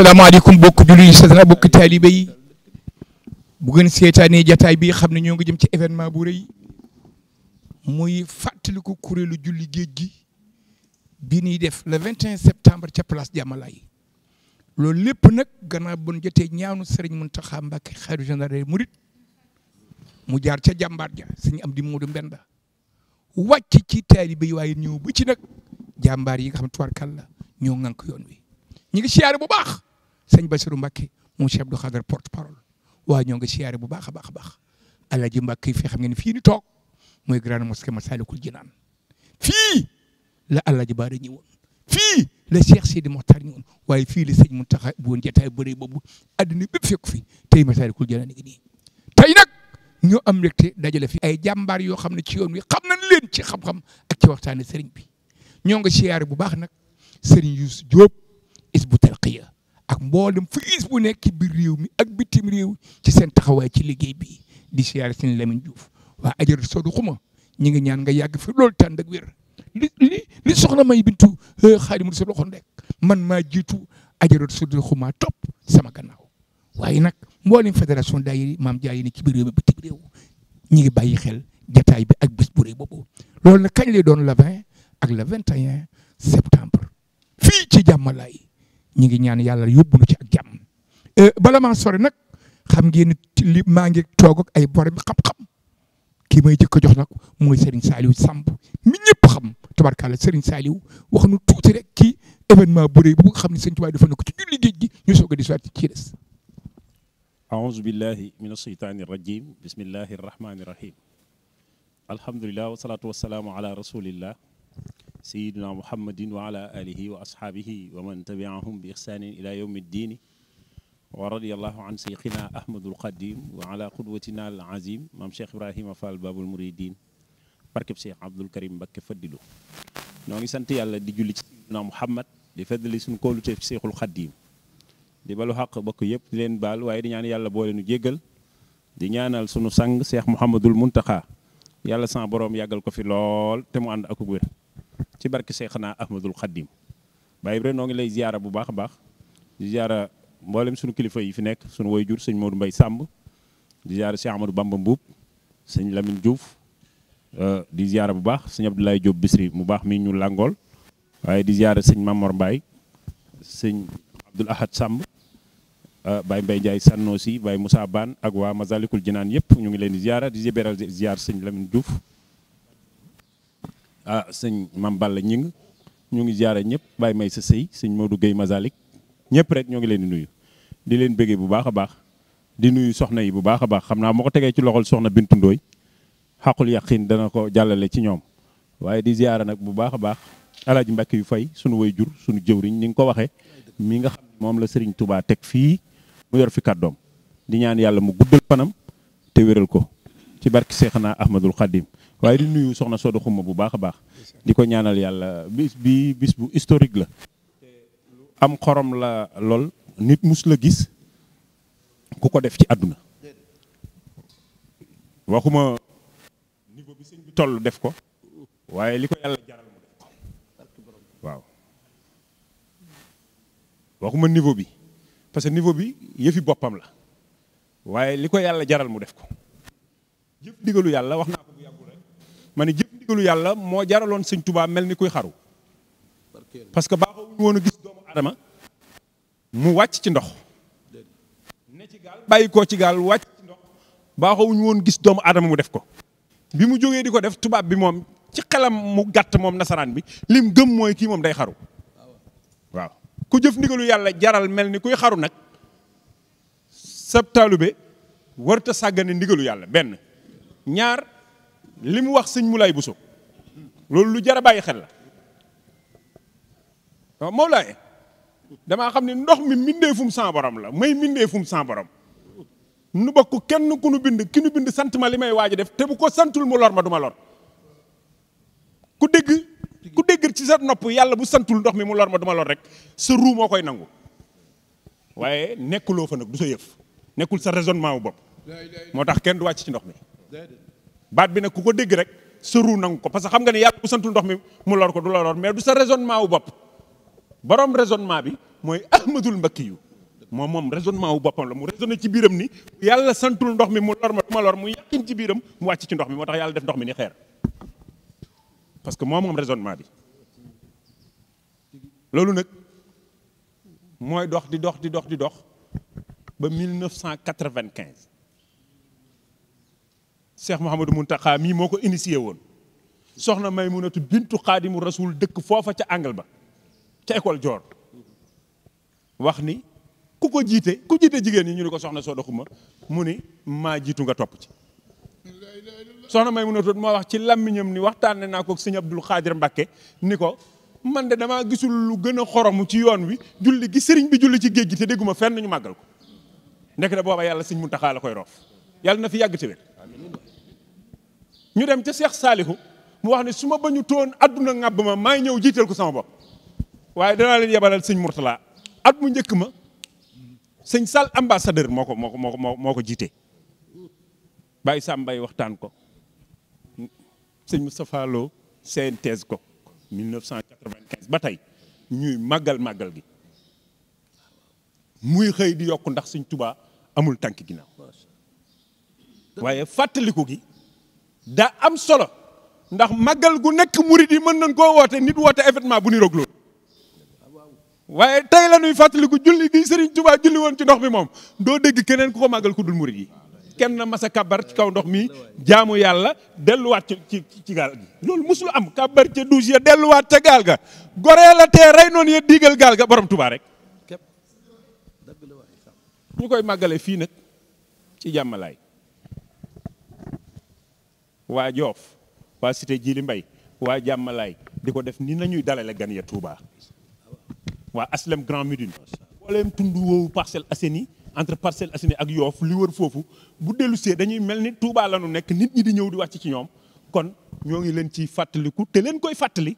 asalaamaaleykum bokk julli yi sadana bokk taalibe yi bu ngeen seetaanee jataay bi xam ne ñoo ngi jëm ci événement bu rëy muy fàttaliku kuréelu julli géej gi bi ñuy def le 21 septembre ca place Diamalaye loolu lépp nag gannaaw bon jotee ñaanu Serigne Mountakha Mbacké xalifa général des mourides mu jaar ca jàmbaar ja Serigne Amdi Modou Mbenda wàcc ci taalibe yi waaye ñëw ba ci nag jàmbaar yi nga xam ne tubarkalla ñoo ŋànk yoon wi ñi ngi siyaare bu baax sëñ Bassirou Mbacké moom Cheikh Abdou Khadre porte parole waaye ñoo ngi siyaare bu baax a baax a baax Alaaji Mbacké fii xam ngeen ne fii ni toog mooy grande mosquée Massalikul Jinaan fii la Alaaji Baara ñëwoon fii la Cheikh Sidi Mokhtar ñëwoon waaye fii la sëñ Mountakha bu woon jotaay bëre boobu àdduna bépp fekk fi tey Massalikul Jinaan ngi nii tey nag ñoo am mbégte dajale fi ay jàmbaar yoo xam ne ci yoon wi xam nañ leen ci xam-xam ak ci waxtaane sëriñ bi ñoo ngi siyaare bu baax nag sëriñ Youssou Diop Hizbut Tarqiyyah ak mboolem fu is bu nekk ci biir réew mi ak bitim réew ci seen taxawaay ci liggéey bi di siyaare sëñ Lamine Diouf waa ajaratu Sodu Xuma ñi ngi ñaan nga yàgg fi loolu tànd ak wér li soxna May Bintu Xaadimu Rasuul waxoon rek man maa jiitu ajaratu Sodu Xuma topp sama gannaaw waaye nag mboolem fédération daayira maam jaay ni ci biir réew mi bitim réew ñi ngi bàyyi xel jataay bi ak bés bu rëy boobu loolu nag kañ lay doon le 20 ak le 21 septembre fii ci Diamalaye ñi ngi ñaan yàlla yóbbu nu ci ak jàmm bala maa sore nag xam ngeen li maa ngi toog ak ay borom xam-xam kii may jëkk a jox nag mooy Serigne Saliou Samb mi ñëpp xam tabarkalla Serigne Saliou wax nu tuuti rek ci événement bu rëy bu nga xam ne Serigne Touba dafa na ko ci julli géej gi ñu soog a di soit ci des aouzu billahi min asheytaani rajim bismillahi arrahmani irrahim alhamdulilah wasalatu wasalaamu ala rasulillah sayidina muhammadin wa ala alihi wa ashaabihi wa man tabiahum bi ihsanin ila yawmi ddini wa radiallahu an seyxina ahmadul qadim wa ala qudwatina al azim maam cheikh ibrahima fall babul muridin barkeb cheikh abdul karim Mbacké faddilu noo ngi sant yàlla di julli ci sayidina muhammad di feddali suñu kóolute ci cheikhul xadim di balu xaq bokk yëpp di leen baal waaye di ñaan yàlla boole nu jéggal di ñaanal sunu sang cheikh mouhamadul muntaxa yàlla sama borom yàggal ko fi lool te mu ànd ak wér ci barke Seexna Ahmadul Xaddim Baye Ibrahima noo ngi lay ziyaara bu baax a baax di ziyaara mboolem sunu kilifa yi fi nekk sunu waajur sëñ Modou Mbaye Samb di ziyaara Cheikh Amadou Bamba Mbuub sëñ Lamine Diouf di ziyaara bu baax sëñ Abdoulaye Diop Bisri mu baax mi ñu làngool waaye di ziyaara sëñ Mamor Mbaye sëñ Abdoul Ahad Samb Baye Mbaye Ndiaye Sannoosi Baye Moussa Bane ak waa Masalikul Jinaan yëpp ñu ngi leen di ziyaara di jébéral ziyaar sëñ Lamine Diouf sëñ Mam Balla Ñing ñu ngi ziyaara ñëpp Baye May sa sëy sëñ Modou Gueye Masalik ñëpp rek ñoo ngi leen di nuyu di leen bëggee bu baax a baax di nuyu soxna yi bu baax a baax xam naa moo ko tegee ci loxol soxna Bintu Ndooy xaqul yaqin dana ko jàllale ci ñoom waaye di ziyaara nag bu baax a baax Alaaji Mbacké yu fay sunu way jur sunu jëwriñ ni nga ko waxee mi nga xam moom la Serigne Touba teg fii mu yor fi kàddoom di ñaan yàlla mu guddal fanam te wéral ko ci barki Seexna Ahmadul Xadim waaye di nuyu soxna Sodu Xuma bu baax a baax di ko ñaanal yàlla bis bu historique la am xorom la lool nit mus la gis ku ko def ci àdduna waxuma niveau bi sëñ bi toll def ko waaye li ko yàlla jaral mu def ko waaw waxuma niveau bi parce que niveau bi yëfi boppam la waaye li ko yàlla jaral mu def ko jëf ndigalu yàlla wax naa ko bu yàggul rek ma ne jëf ndigalu yàlla moo jaraloon sëñ Touba mel ni kuy xaru parce que baaxawuñu woon a gis doomu adama mu wàcc ci ndox ne ci gaal bàyyi koo ci gaal wàcc ci ndox baaxawuñu woon gis doomu adama mu def ko bi mu jógee di ko def tubaab bi moom ci xelam mu gàtt moom nasaraan bi lim gëm mooy kii moom day xaru waaw ku jëf ndigalu yàlla jaral mel ni kuy xaru nag sab taalube warta sàggane ndigalu yàlla benn ñaar li mu wax sëñ Moulay Bousso loolu lu jar a bàyyi xel la waaw Mawlaay damaa xam ne ndox mi mbindeefum sa borom la may mbindeefum sa borom nu bokk kenn ku nu bind ki nu bind sant ma li may waaj a def te bu ko santul mu lor ma du ma lor ku dégg ci sa nopp yàlla bu santul ndox mi mu lor ma du ma lor rek sa ruu moo koy nangu waaye nekkuloo fa nag du sa yëf nekkul sa raisonnement wu bopp moo tax kenn du wàcc ci ndox mi baat bi nag ku ko dégg rek sa ruu nangu ko parce que xam nga ne yàlla bu santul ndox mi mu lor ko du la lor mais du sa raisonnement wu bopp borom raisonnement bi mooy Ahmadul Mbakki yu moom raisonnement wu boppam la mu raisonné ci biiram ni yàlla santul ndox mi mu lor ma lor mu yàqin ci biiram mu wàcc ci ndox mi moo tax yàlla def ndox mi ni xeer parce que moom raisonnement bi loolu nag mooy dox di dox ba 1995 Cheikh Mouhamadou Mountakha mii moo ko initié woon soxna Maymunatu bintu Xaadimu Rasul dëkk foofa ca angle ba ca école Dior wax ni ku jiite jigéen ñi ñu ni ko soxna Soda Xuma mu ni maa jiitu nga topp ci soxna Maymunatu moo wax ci làmmiñam ni waxtaane naa ko sëñ Abdul Xaadir Mbàkke ni ko man de damaa gisul lu gën a xoromu ci yoon wi julli gi sëriñ bi julli ci géej gi te dégguma fenn ñu màggal ko ndek de booba yàlla sëñ Muntaxa la koy roof yàlla na fi yàgg te wér ñu dem ca Cheikh Saalihu mu wax ne su ma bañu toon adduna ŋàbb ma maay ñëw jiital ko sama bopp waaye danaa leen yebalal sëñ Murtala at mu njëkk ma sëñ Sall ambassadeur moo ko jiite Baye Sambay waxtaan ko sëñ Moustapha Lo synthèse ko 1995 ba tey ñuy màggal gi muy xëy di yokk ndax sëñ Tuubaa amul tànk ginnaaw waaye fàttaliku gi daa am solo ndax màggal gu nekk murid yi mën nañ koo woote nit woote événement bu ni roog loolu waaye tey la ñuy fàttaliku julli gi Sëriñ Tuubaa julli woon ci ndox mi moom doo dégg keneen ku ko màggal ku dul murid yi kenn na masa kabar ci kaw ndox mi jaamu yàlla delluwaat ci gaal gi loolu musul am kabar ca douche ya delluwaat ca gaal ga goree la tee rey noonu ya diigal gaal ga borom Tuubaa rek ñu koy màggale fii nag ci jàmmalaay waa Joof waa Cité Djily Mbaye waa jàmmalaay di ko def ni nañuy dalale gan ya Touba waa Aslem Grand Médine booleem tund woowu Parcelles Assainies entre Parcelles Assainies ak Yoof li wër foofu bu dellu see dañuy mel ni Touba la nu nekk nit ñi di ñëw di wàcc ci ñoom kon ñoo ngi leen ci fàttaliku te leen koy fàttali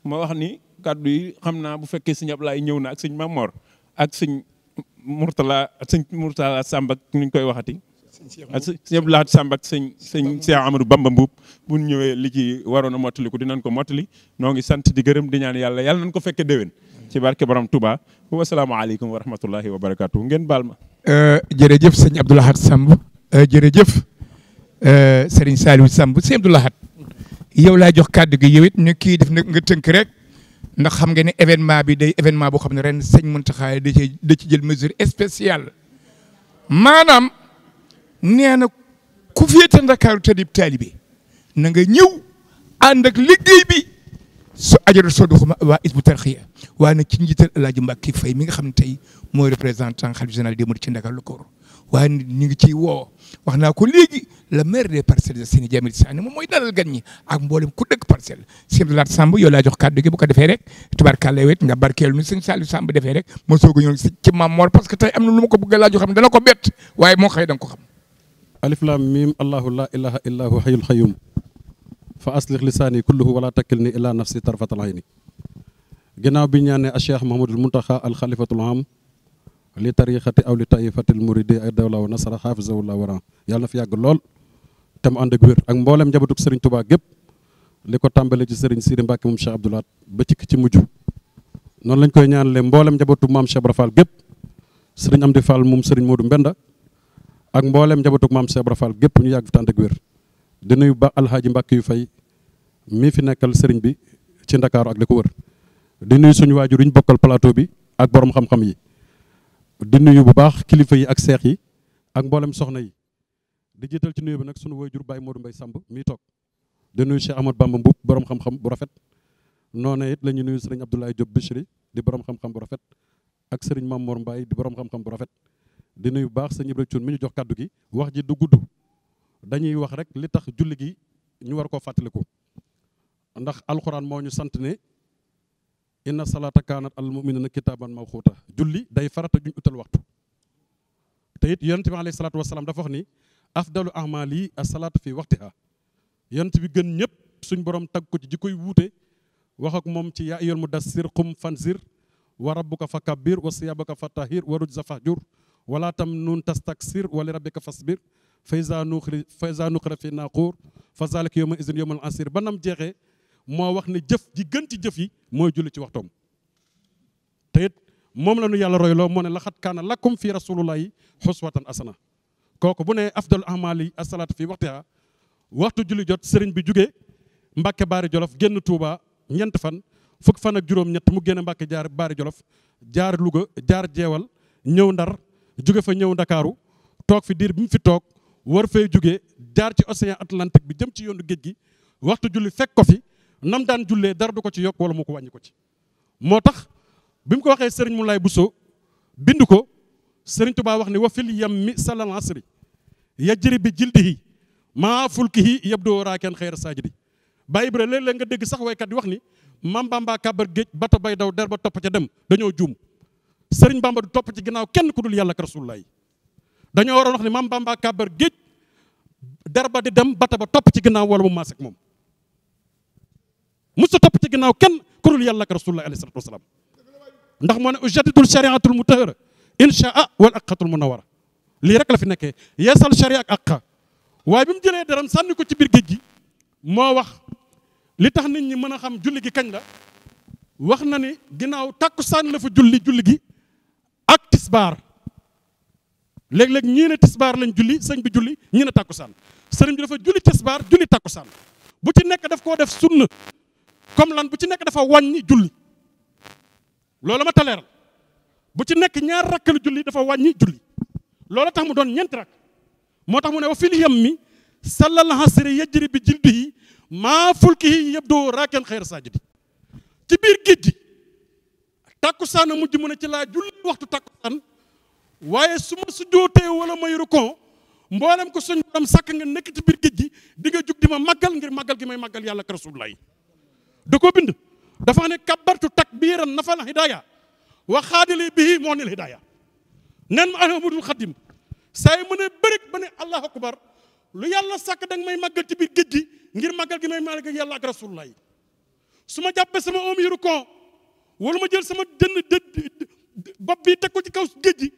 ma wax ni kàddu yi xam naa bu fekkee sëñ Ablaye ñëw na ak sëñ Mamor ak sëñ Mourtala Samb ak ñu koy waxati ak sëñ Abdoulaye Samb ak sëñ Cheikh Amadou Bamba Mbuub bu ñëwee li ci waroon a mottaliku dinañ ko mottali noo ngi sant di gërëm di ñaan yàlla nañ ko fekke déwén ci barke borom Touba wasalaamaaleykum wa rahmatullahi wa barakaatu ngeen baal ma. jërëjëf sëñ Abdoulaye Samb jërëjëf Serigne Saliou Samb sëñ Abdoulaye yow laa jox kàddu gi yow it ñu kii def nga tënk rek ndax xam nga ne événement bi day événement boo xam ne ren sëñ Mountakha da ci jël mesure spéciale maanaam nee na ku féete Ndakaaru te di taalibe na nga ñëw ànd ak liggéey bi su ajara Soda Xuma waa Hizbut Tarqiyyah waaye nag ci njiital El Hadj Mbacké Faye mi nga xam ne tey mooy représentant xalifa général des mourides ci Ndakaaru la ko waaye ñu ngi ciy woo wax naa ko léegi le maire des Parcelles Assainies Jamil Sané moom mooy dalal gan ñi ak mboolem ku dëkk parcelle sëñ Abdoulaye Samb yow laa jox kàddu gi bu ko defee rek tubaarkàlla wet nga barkeelu ni sëñ Saliou Samb defee rek moo soog a ñëw ci Mame Mor parce que tey am na lu ma ko bëgg a laaj yoo xam ne dana ko bett waaye moo xëy da nga ko xam. alif lam mim allahu la ilaha illa huwa hayyul qayyum fa aslih lisaani kulluhu wala takilni ila nafsi tarfatal ayni ginnaaw bi ñaanee a Cheikh Mouhamadoul Mountakha al khalifatul am li tariqati aw li taifatil muridi ay dawla wa nasara xaafisawullah wara yàlla na fi yàgg lool te mu ànd ak wér ak mboolem njabootug Serigne Touba gépp li ko tàmbale ci Serigne Sidi Mbacke moom Cheikh Abdoulaat ba ci mujj noonu lañ koy ñaanale mboolem njabootug maam Cheikh Ibra Fall gépp Serigne Amdi Fall moom Serigne Modou Mbenda ak mboolem njabootug maam Cheikh Ibra Fall gépp ñu yàgg fi tànd ak wér di nuyu ba alhaaji Mbacke yu fay mii fi nekkal Serigne bi ci Ndakaaru ak li ko wër di nuyu suñu waajur yi ñu bokkal plateau bi ak borom xam-xam yi di nuyu bu baax kilifa yi ak seex yi ak mboolem soxna yi di jiital ci nuyu bi nag sunu waajur Baye Modou Mbaye Samb mii toog di nuyu Cheikh Ahmad Bamba Mbuub borom xam-xam bu rafet noonu it la ñu nuyu Serigne Abdoulaye Diop Bichri di borom xam-xam bu rafet ak Serigne Mamor Mbaye di borom xam-xam bu rafet di nuyu bu baax sëñ Ibra Cuun mi ñu jox kàddu gi wax ji du gudd dañuy wax rek li tax julli gi ñu war koo fàttaliku ndax alxuraan moo ñu sant ne inna salaata kaanat al muminina kitaaban mawquuta julli day farata juñ utal waxtu te it yonent bi alayhi salaatu wasalaam dafa wax ni afdalu amali as-salaatu fi waxtiha yonent bi gën ñëpp suñ borom tag ko ci ji koy wuute wax ak moom ci yaa ayyuhal mudassir qum fanzir wa rabbuka fakabbir wa siyabaka fatahhir wa rujza fahjur wala tamnun tastaksir wa li rabbika fasbir fa iza nuqira fi naaqur fa zalika yawma izin yawmal asir ba nam jeexee moo wax ne jëf ji gën ci jëf yi mooy julli ci waxtoom te it moom la nu yàlla royloo moo ne laxat kaana lakum fi rasulullahi xuswatan asana kooku bu ne afdalu amali asalaatu fii waxtiha waxtu julli jot sëriñ bi jugee Mbàkke Baari Jolof génn Touba ñeent fan fukk fan ak juróom-ñett mu génn Mbàkke jaar Baari Jolof jaar Louga jaar Jeewal ñëw Ndar jóge fa ñëw Ndakaaru toog fi diir bi mu fi toog war fay jugee jaar ci océan Atlantique bi jëm ci yoonu géej gi waxtu julli fekk ko fi nam daan jullee dara du ko ci yokk wala mu ko wàññi ko ci. moo tax bi mu ko waxee sëriñ Moulay Bousso bind ko sëriñ Touba wax ni wa fil yammi salal asri yajri bi jildihi maa fulkihi yabdoo raaken xeyra saajidi Baye Ibra léeg-léeg nga dégg sax waykat yi wax ni Mam Bamba kàbbar géej bato bay daw der ba topp ca dem dañoo juum sëriñ Bamba du topp ci ginnaaw kenn ku dul yàlla ak Rasulullah dañoo waroon wax ni Mam Bamba kàbbar géej der ba di dem bato ba topp ci ginnaaw wala mu maas ak moom musta topp ci ginnaaw kenn ku dul yàlla ak Rasulullah alayhi salatu wasalaam ndax moo ne ujadidul shariatul mutahara inshaa wal aqatul munawara lii rek la fi nekkee yeesal sharia ak aqa waaye bi mu jëlee deram sànni ko ci biir géej gi moo wax li tax nit ñi mën a xam julli gi kañ la wax na ni ginnaaw tàkkusaan la fa julli gi ak tisbaar léeg-léeg ñii ne tisbaar lañ julli sëñ bi julli ñii ne tàkkusaan sëriñ bi dafa julli tisbaar julli tàkkusaan bu ci nekk daf koo def sunna comme lan bu ci nekk dafa wàññi julli loolu ma taleeral bu ci nekk ñaar rakk la julli dafa wàññi julli loolu tax mu doon ñeenti rakk moo tax mu ne wa fil yammi sallal hasri yajri bi jildihi maa fulkihi yabdoo raaken xeyr saajidi ci biir géej gi takkusaan a mujj mu ne ci laa julli waxtu takkusaan waaye su ma sujjootee wala may rukon mboolem ko suñ borom sàkk nga nekk ci biir géej gi di nga jug di ma màggal ngir màggal gi may màggal yàlla ak Rasulullah da koo bind dafa ne kabbartu takbiran nafal hidaya wa xaadili bihi moo nil hidaya nen ma Ahmadul Xadim saa yi mu ne bërik ba ne allahu akbar lu yàlla sàkk danga may màggal ci biir géej gi ngir màggal gi may màggal yàlla ak Rasulullah su ma jàppee sama oom yi rukon wala ma jël sama bopp bi teg ko ci kaw géej gi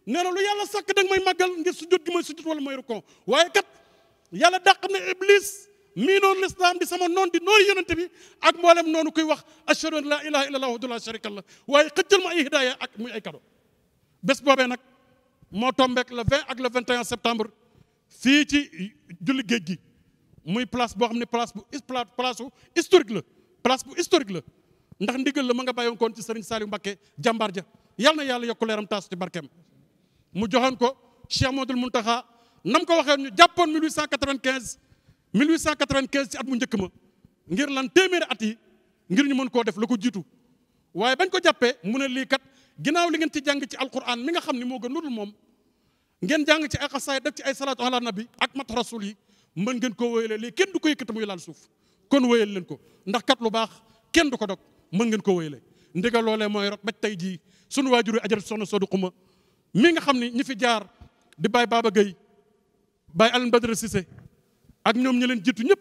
nee na lu yàlla sàkk danga may màggal ngir sujjóot gi may sujjóot wala may rukon waaye kat yàlla dàq na iblis mii noonu lislaam di sama noon di noonu yonente bi ak mboolem noonu koy wax ashhadu an la ilaha illallah wahdahu la sharika lah waaye xëccal ma ay hidaaya ak muy ay kado bés boobee nag moo tombeek le 20 ak le 21 septembre fii ci julli géej gi muy place boo xam ne place bu historique la place bu historique la ndax ndigal la ma nga bàyyoon koon ci Serigne Saliou Mbacké jàmbaar ja yal na yàlla yokk leeram taas ci barkeem mu joxoon ko Cheikh Modou Mountakha nam ko waxee ñu jàppoon 1895 ci at mu njëkk ma ngir lan téeméeri at yi ngir ñu mën koo def la ko jiitu waaye bañ ko jàppee mu ne lii kat ginnaaw li ngeen ci jàng ci alquran mi nga xam ne moo gën lu dul moom ngeen jàng ci ay xasaay def ci ay salaatu ala nabi ak mat rasul yi mën ngeen koo wéyalee lii kenn du ko yëkkati muy laal suuf kon wéyal leen ko ndax kat lu baax kenn du ko dog mën ngeen ko wéyalee ndigal loolee mooy rot ba tey jii sunu waajur yi ajaratu soxna Soodu Xuma mi nga xam ni ñi fi jaar di Baye Baba Gueye Baye Alioune Badara Cissé ak ñoom ñi leen jiitu ñëpp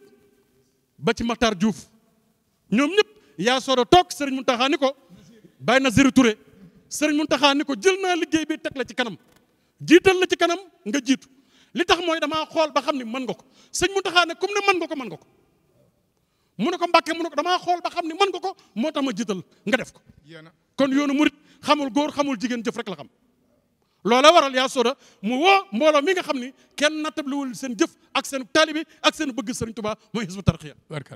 ba ci Matar Diouf ñoom ñëpp yaa soodo toog Serigne Mountakha ni ko Baye Nazir Touré Serigne Mountakha ni ko jël naa liggéey bi teg la ci kanam jiital la ci kanam nga jiitu li tax mooy damaa xool ba xam ni mën nga ko sëñ Mountakha ne comme ne mën nga ko mu ne ko Mbàkke mu ne ko damaa xool ba xam ni mën nga ko moo tax ma jiital nga def ko kon yoonu murit xamul góor xamul jigéen jëf rek la xam loola waral yaa sooda mu woo mbooloo mi nga xam ni kenn nattabliwul seen jëf ak seen taalibi ak seen bëgg Serigne Touba mooy Hizbut Tarqiyyah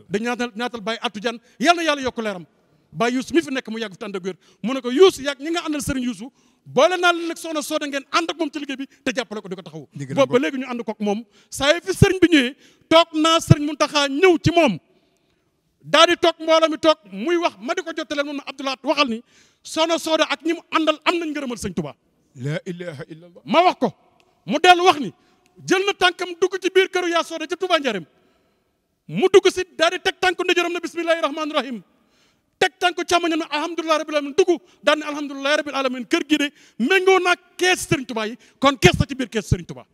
dañ ñaatal Baye Atou Diane yal na yàlla yokk leeram Baye Youssou mi fi nekk mu yàgg fi tànd ak wér mu ne ko Youssou yàgg ñi nga àndal Serigne Youssou boole naa leen nag soxna Sooda ngeen ànd ak moom ci liggéey bi te jàppale ko di ko taxawu boobu ba léegi ñu ànd kook moom saa yi fi Serigne bi ñëwee toog naa Serigne Mountakha ñëw ci moom daal di toog mbooloo mi toog muy wax ma di ko jottaleen moom na Abdoulaye waxal ni soxna Sooda ak ñi mu àndal am nañ ngërëmal Serigne Touba la ilaha illallah ma wax ko mu dellu wax ni jël na tànkam dugg ci biir këru yaa sooda ca Touba Njarem mu dugg si daal di teg tànku ndijoram na bismillahi rahmaani rahim teg tànku càmmoñam ne alhamdulilah rabbil alamin dugg daal ne alhamdulilahi rabbil alamin kër gi de méngoo naa kees Serigne Touba yi kon kees la ci biir kees Serigne Touba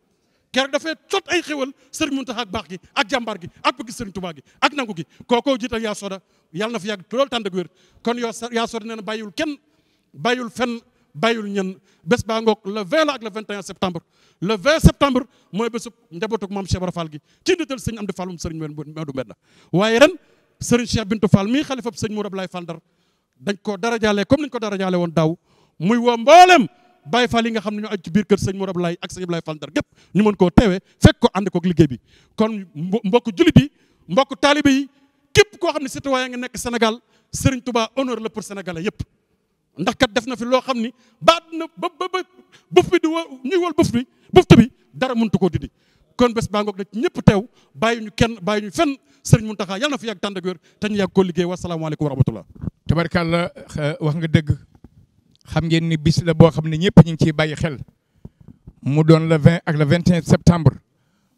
keroog dafay tot ay xéwal Serigne Mountakha ak baax gi ak jàmbaar gi ak bëgg Serigne Touba gi ak nangu gi kookoo jiital yaa sooda yàlla na fi yàgg loolu tànd ak wér kon yaa sooda nee na bàyyiwul kenn bàyyiwul fenn bàyyul ñen bés baa ngoog le 20 la ak le 21 septembre le 20 septembre mooy bésub njabootug maam Cheikh Ibra Fall gi ci ndital sëñ Amdi Fall sëriñ Modou Mbenda waaye ren sëriñ Cheikh Bintou Fall mii xalifab sëñ Mourou Ablaye Fall Ndar dañ ko darajaale comme niñ ko darajaale woon daaw muy woo mboolem Baye Fall yi nga xam ne ñoo aju ci biir kër sëñ Modou Abdoulaye ak sëñ Abdoulaye Fall Ndar gépp ñu mën koo teewee fekk ko ànd kook liggéey bi kon mbokk jullit yi mbokk taalibe yi képp koo xam ne citoyen nga nekk Sénégal Serigne Touba honneur la pour sénégalais yëpp ndax kat def na fi loo xam ni baat na ba buf bi di ñuy wol buftu bi dara mëntu koo dindi kon bés baa ngoog na ñëpp teew bàyyi ñu kenn bàyyi ñu fenn Serigne Mountakha yàlla na fi yàgg tànd ak wér te ñu yàgg koo liggéey wasalaamaaleykum wa rahmatullah. tabarkàlla wax nga dëgg xam ngeen ni bis la boo xam ne ñëpp ñu ngi ciy bàyyi xel mu doon le 20 ak le 21 septembre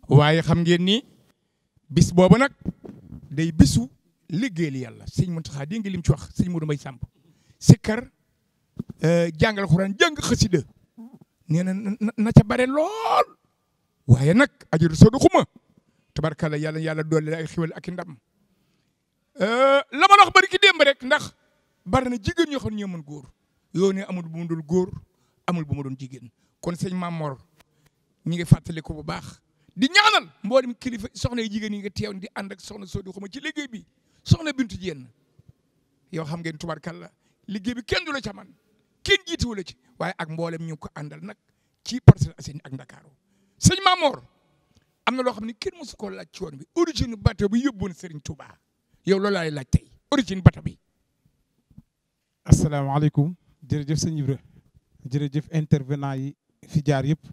waaye xam ngeen ni bis boobu nag day bisu liggéeyal yàlla sëñ Mountakha dégg nga lim ci wax sëñ Modou Mbaye Samb sikkar jàngal Alxuraan jàng xasida nee na ca bare lool waaye nag ajuru soodu xuma tabarkàlla yàlla doole ay xiwal ak i ndam la ma wax bari ki démb rek ndax bari na jigéen ñoo xam ne ñoo mën góor yoo ne amul bu mu dul góor amul bu mu doon jigéen kon sëñ Mamor ñi ngi fàttali ko bu baax di ñaanal mboolem kilifa soxna yi jigéen yi nga teew di ànd ak soxna soodu xuma ci liggéey bi soxna Bintu Jéen yow xam ngeen tubarkàlla liggéey bi kenn du la ca man kenn jiituwu la ci waaye ak mboolem ñu ko àndal nag ci Parcelles Assainies ak Ndakaaru sëñ Mamor am na loo xam ne kenn mosu koo laaj ci woon bi origine bateau bi yóbbuwoon Serigne Touba yow loolu laay laaj tey origine bateau bi. asalaamaaleykum jërëjëf sëñ Ibra jërëjëf intervenant yi fi jaar yëpp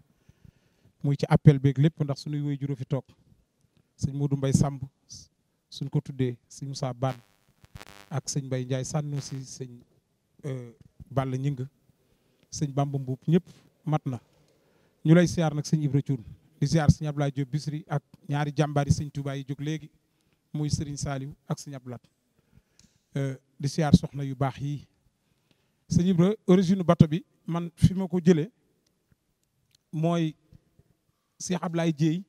muy ci appel beeg lépp ndax suñuy woy juróo fi toog sëñ Modou Mbaye Samb suñ ko tuddee sëñ Moussa Ban ak sëñ Mbaye Ndiaye sànnu si sëñ Balla Ñing sëñ Bamba Mbuub ñëpp mat na ñu lay siyaar nag sëñ Ibra Thioune di siyaar sëñ Abdoulaye Diop Bisri ak ñaari jàmbaari sëñ Touba yi jóg léegi muy Serigne Saliou ak sëñ Abdoulaye di siyaar soxna yu baax yi sëñ Ibra origine bato bi man fi ma ko jëlee mooy Cheikh Ablaye Dieye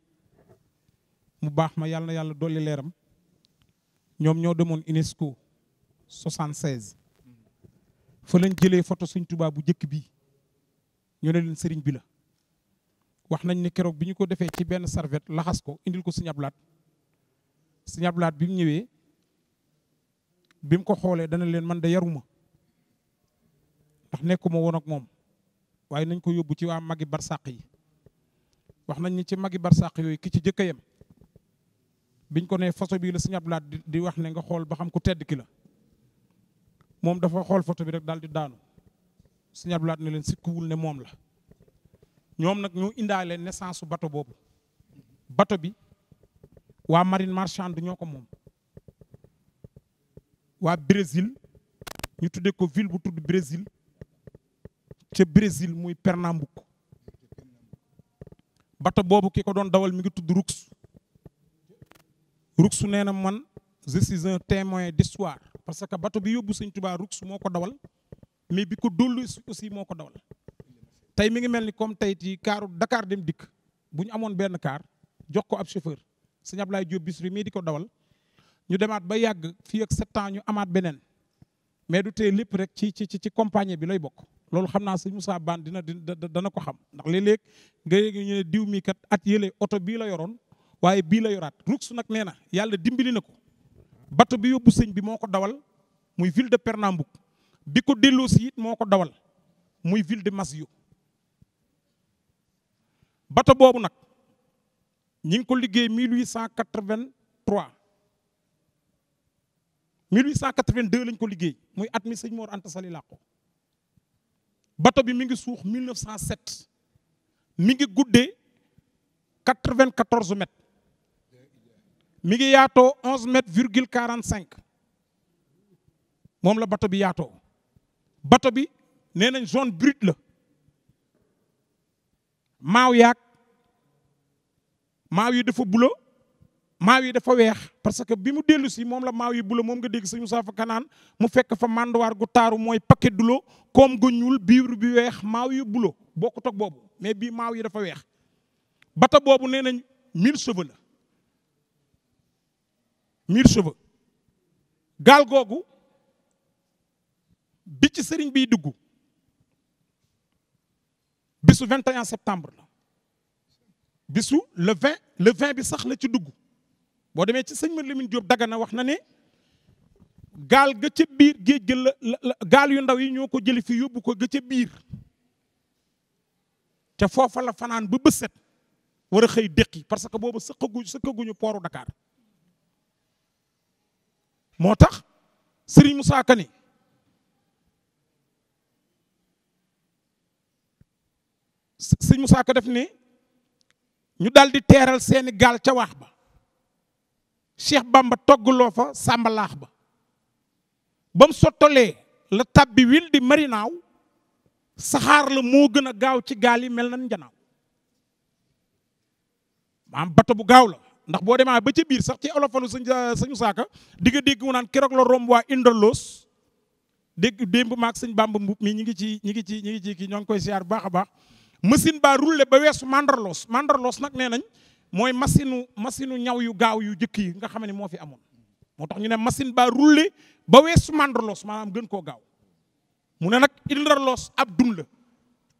mu baax ma yàlla na yàlla dolli leeram ñoom ñoo demoon UNESCO 76 fa lañ jëlee photo sëñ Touba bu njëkk bi ñu ne leen sëriñ bi la wax nañ ni keroog bi ñu ko defee ci benn serviette laxas ko indil ko sëñ Ablaat sëñ Ablaat bi mu ñëwee bi mu ko xoolee dana leen man de yaruma ndax nekkuma woon ak moom waaye nañ ko yóbbu ci waa magi barsàq yi wax nañ ni ci magi barsàq yooyu ki ci jëkk a yem biñ ko nee photo bii la sëñ Ablaat di wax ne nga xool ba xam ku tedd ki la moom dafa xool photo bi rek daal di daanu sëñ Ablaat ne leen sikkuwul ne moom la ñoom nag ñoo indaale naissance su bato boobu bato bi waa marine marchande ñoo ko moom waa Brésil ñu tuddee ko ville bu tudd Brésil ca Brésil muy Pernambuco bato boobu ki ko doon dawal mi ngi tudd Roux nee na man je suis un témoin d'histoire parce que bato bi yóbbu sëñ Touba Roux moo ko dawal mais bi ko dollu aussi moo ko dawal tey mi ngi mel ni comme tey ci kaaru Dakar dem dikk bu ñu amoon benn kaar jox ko ab chauffeur sëñ Ablaye Diop Bisri mii di ko dawal ñu demaat ba yàgg fii ak 7 ans ñu amaat beneen mais du tee lépp rek ci compagnie bi lay bokk loolu xam naa sëñ Moussa Ban dana ko xam ndax léeg-léeg nga yéeg ñu ne diw mi kat at yële oto bii la yoroon waaye bii la yoraat Roux nag nee na yàlla dimbali na ko bato bi yóbbu sëñ bi moo ko dawal muy ville de Pernambouc bi ko delloo si it moo ko dawal muy ville de Masio bato boobu nag ñi ngi ko liggéey 1882 lañ ko liggéey muy at mi sëñ Mor Anta Sali làqu bato bi mi ngi suux 1907 mi ngi guddee 94 mètres mi ngi yaatoo 11 mètres virgule 45 moom la bato bi yaatoo bato bi nee nañ zone brute la maaw yi dafa bulo maaw yi dafa weex parce que bi mu dellu si moom la maaw yi bulo moom nga dégg sëñ Moussa fa kanaan mu fekk fa manduwaar gu taaru mooy paquet dulo koom gu ñuul biir bi weex maaw yi bulo bokkut ak boobu mais bii maaw yi dafa weex bato boobu nee nañ 1000 chevaux la 1000 chevaux gaal googu bi ci sëriñ biy dugg bisu 21 septembre la bisu le 20 bi sax la ci dugg boo demee ci sëñ Ma Lamine Diop Dagana wax na ne gaal ga ca biir géej ga la gaal yu ndaw yi ñoo ko jëli fi yóbbu ko ga ca biir te foofa la fanaan ba bës set war a xëy déqi parce que boobu sëkkaguñu pooru Dakar moo tax Serigne Moussa Ka ni Serigne Moussa Ka def ne ñu daal di teeral seeni gaal ca waax ba Cheikh Bamba toggaloo fa sàmbalaax ba ba mu sottalee la tabbi wil di marinaaw saxaar la moo gën a gaaw ci gaal yi mel nan njanaaw maanaam bato bu gaaw la ndax boo demaa ba ca biir sax ci olofalu sëñ saaka di nga dégg mu naan keroog la romb waa Indorloos dégg démb maag sëñ Bamba mbub mi ñi ngi ci kii ñoo ngi koy siyaar bu baax a baax machine ba roulé ba weesu mandarloos nag nee nañ mooy machine ñaw yu gaaw yu jëkk yi nga xam ne moo fi amoon moo tax ñu ne machine ba roulé ba weesu mandarloos maanaam gën koo gaaw mu ne nag Indorloos ab dun la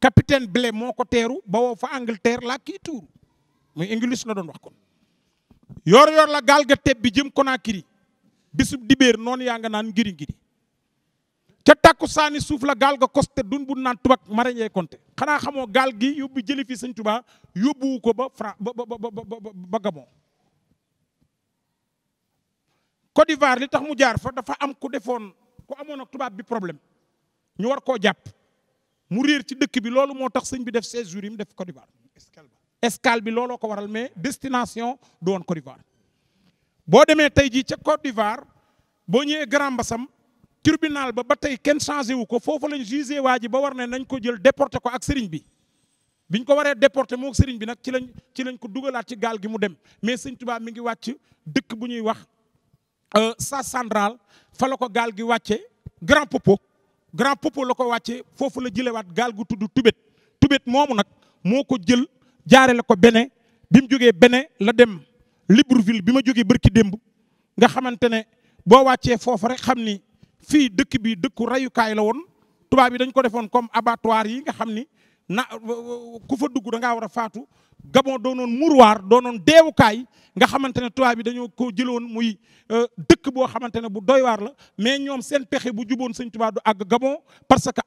capitaine Blé moo ko teeru ba woo fa Angleterre laa kii tuuru muy English la doon wax kon yor la gaal ga teb bi jëm Conakry bisub dibéer noonu yaa nga naan ngiri ca takku saani suuf la gaal ga costé dun bu naan tubak marañee konté xanaa xamoo gaal gi yóbbu jëli fi sëñ Tuubaa yóbbuwu ko ba ba Gabon Côte d'Ivoire li tax mu jaar fa dafa am ku amoon ak tubaab bi problème ñu war koo jàpp mu réer ci dëkk bi loolu moo tax sëñ bi def 16 jours yi mu def Côte d'Ivoire escale bi looloo ko waral mais destination du woon Côte d'Ivoire boo demee tey jii ca Côte d'Ivoire boo ñëwee Grand Bassam tribunal ba tey kenn changé wu ko foofu lañ jugé waa ji ba war ne nañ ko jël déporté ko ak sëriñ bi biñ ko waree déporté moo sëriñ bi nag ci lañ ko dugalaat ci gaal gi mu dem mais sëñ Tuubaa mi ngi wàcc dëkk bu ñuy wax Sa Central fa la ko gaal gi wàcce Grand Popo la ko wàcce foofu la jëlewaat gaal gu tudd Tubét moomu nag moo ko jël jaare la ko Bénin bi mu jógee Bénin la dem Libreville bi ma jógee bërki démb nga xamante ne boo wàccee foofu rek xam ni fii dëkk bi dëkku rayukaay la woon tubaab yi dañ ko defoon comme abattoir yi nga xam ni ku fa dugg da ngaa war a faatu Gabon doonoon mouroir doonoon deewukaay nga xamante ne tubaab bi dañoo ko jëloon muy dëkk boo xamante ne bu doy waar la mais ñoom seen pexe bu juboon sëñ Tuubaa du àgg Gabon parce que